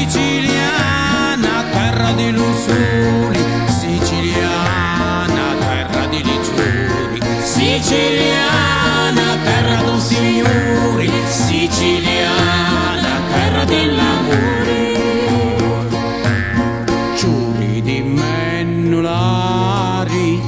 Siciliana, terra di lusuri, siciliana, terra di licciuri, siciliana, terra d'un signori, siciliana, terra dell'amore. Ciuri di mennulari,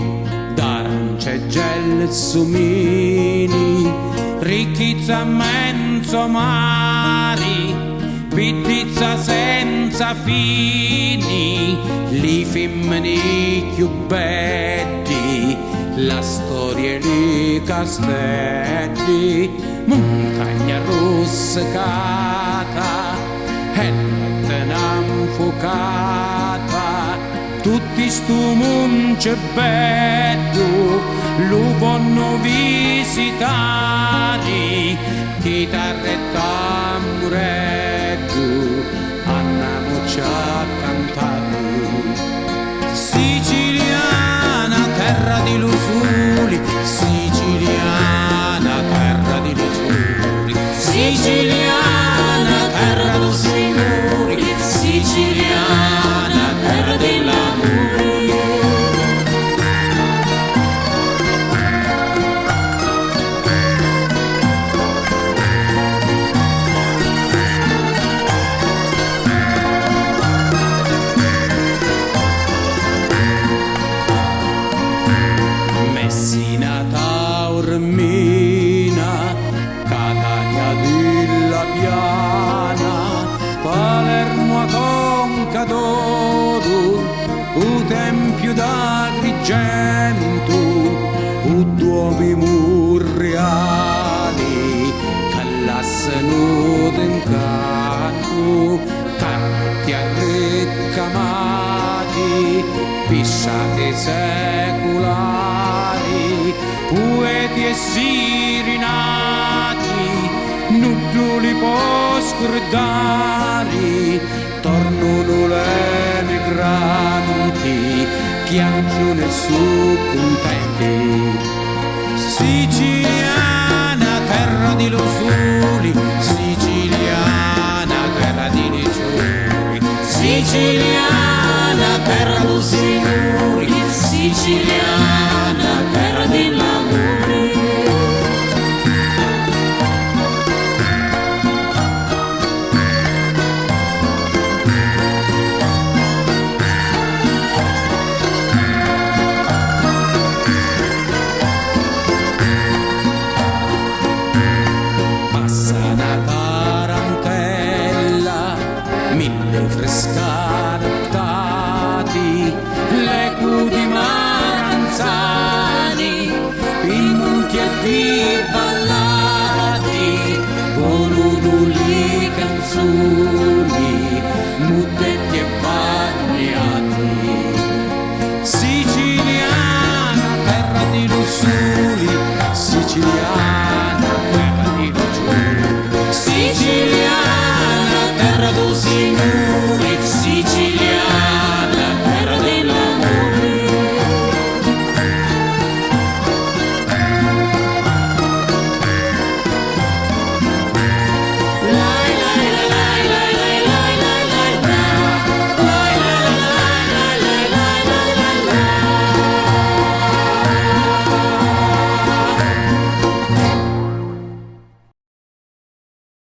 d'arance e gelsomini, ricchezza menzo mari, pittizza senza fini, li femmini più belli, la storia e li castelli, montagna rossicata e l'Etna infuocata, tutti stu monce bello lo possono visitare, chitarre e tamburetto andiamoci a cantare. Siciliana, terra di lusuri, siciliana, terra di licciuri, siciliana, terra d'un signori, siciliana, terra dell'amore. Messina, Taormina, Catania della Piana, Palermo a Conca d'Oro, o Tempio d'Agrigento, o Duomi Murriani, Callassano d'Incanto, Carti arrecamati, pisciate secolari, poeti e sirinati, nudoli può scordare, tornano le migranti, chiacciono su contenti. Siciliana, terra di lusuri, siciliana, terra di licciuri, siciliana, terra d'un signori, siciliana, terra dell'amore. Passa una tarantella, mille frescati, le cudi maranzani, i monti e i ballati, con uduli canzoni, mutetti e bagnati. Siciliana, terra di lusuri, siciliana, terra di licciuri, siciliana.